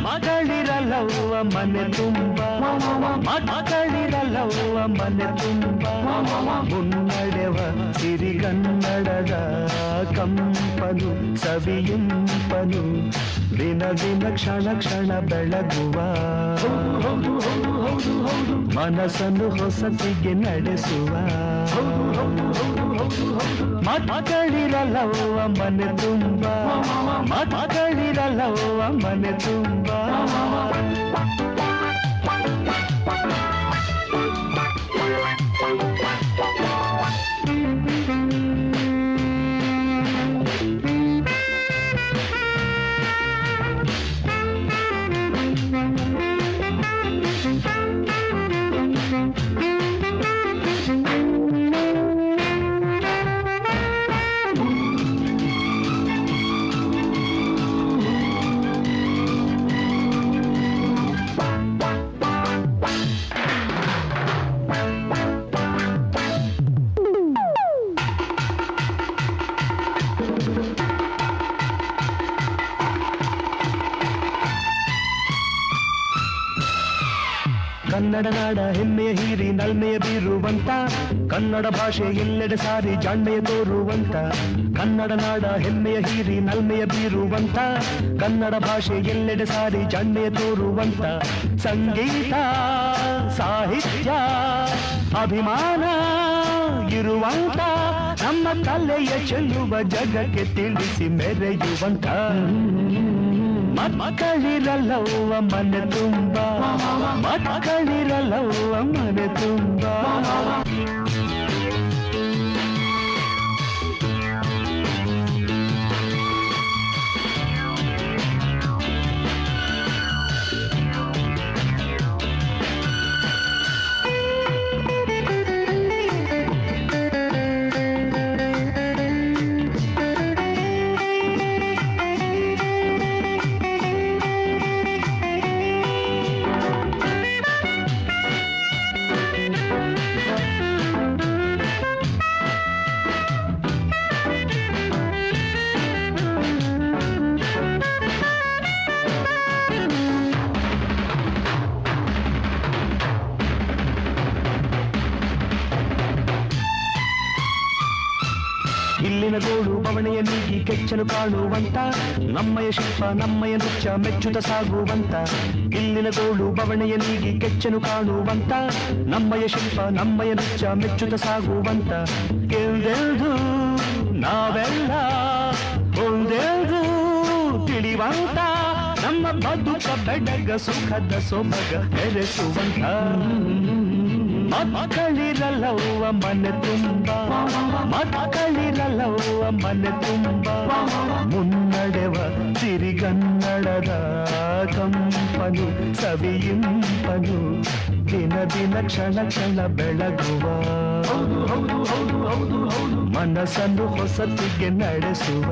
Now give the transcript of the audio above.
ಮಕ್ಕಳಿರಲ್ಲವ್ವ ಮನೆ ತುಂಬ ಮಕ್ಕಳಿರಲ್ಲವ್ವ ಮನೆ ತುಂಬ ಮುನ್ನಡೆವ ಸಿರಿಗನ್ನಡದ ಕಂಪನು ಸವಿಯಿಂಪನು ದಿನ ದಿನ ಕ್ಷಣ ಕ್ಷಣ ಬೆಳಗುವ ಮನಸ್ಸನ್ನು ಹೊಸತಿಗೆ ನಡೆಸುವ ಮಕ್ಕಳಿರಲ್ಲವ್ವ ಮನೆ ತುಂಬ ಮಕ್ಕಳಿರಲ್ಲವ್ವ ಮನೆ ತುಂಬ ಕನ್ನಡ ನಾಡ ಹೆಮ್ಮೆಯ ಹೀರಿ ನಲ್ಮೆಯ ಬೀರುವಂತ ಕನ್ನಡ ಭಾಷೆ ಎಲ್ಲೆಡೆ ಸಾರಿ ಜಾಣ್ಮೆಯ ತೋರುವಂತ ಕನ್ನಡ ನಾಡ ಹೆಮ್ಮೆಯ ಹೀರಿ ನಲ್ಮೆಯ ಬೀರುವಂತ ಕನ್ನಡ ಭಾಷೆ ಎಲ್ಲೆಡೆ ಸಾರಿ ಜಾಣ್ಮೆಯ ತೋರುವಂತ ಸಂಗೀತ ಸಾಹಿತ್ಯ ಅಭಿಮಾನ ಇರುವಂತ ನಮ್ಮ ಕಲೆಯ ಚೆಲ್ಲುವ ಜಗಕ್ಕೆ ತಿಳಿಸಿ ಮೆರೆಯುವಂತ ಮಕ್ಕಳಿರಲ್ಲವ್ವ ಮನೆ ತುಂಬ ಮಕ್ಕಳಿರಲ್ಲವ್ವ ಮನೆ ತುಂಬ ಇಲ್ಲಿನ ಗೋಳು ಬವಣೆಯ ನೀಗಿ ಕೆಚ್ಚಲು ಕಾಣುವಂತ ನಮ್ಮಯ ಶಿಲ್ಪ ನಮ್ಮಯ ನೃತ್ಯ ಮೆಚ್ಚುತ ಸಾಗುವಂತ ಇಲ್ಲಿನ ಗೋಳು ಬವಣೆಯ ನೀಗಿ ಕೆಚ್ಚಲು ಕಾಣುವಂತ ನಮ್ಮಯ ಶಿಲ್ಪ ನಮ್ಮಯ ನೃತ್ಯ ಮೆಚ್ಚುತ ಸಾಗುವಂತ ಎಲ್ಲೆಲ್ದು ನಾವೆಲ್ಲ ಒಂದೆಲ್ದು ತಿಳಿವಂತ ನಮ್ಮ ಬದುಕ ಬೆಡಗ ಸುಖದ ಸೊಬಗ ಬೆರೆಸುವಂತ ಮಕ್ಕಳಿರಲ್ಲವ್ವ ಮನೆ ತುಂಬ ಮಕ್ಕಳಿರಲ್ಲವ್ವ ಮನೆ ತುಂಬ ಮುನ್ನಡೆವ ಸಿರಿಗನ್ನಡದ ಕಂಪನು ಸವಿಯಿಂಪನು ದಿನ ದಿನ ಕ್ಷಣ ಕ್ಷಣ ಬೆಳಗುವ ಮನಸ್ಸನ್ನು ಹೊಸತಿಗೆ ನಡೆಸುವ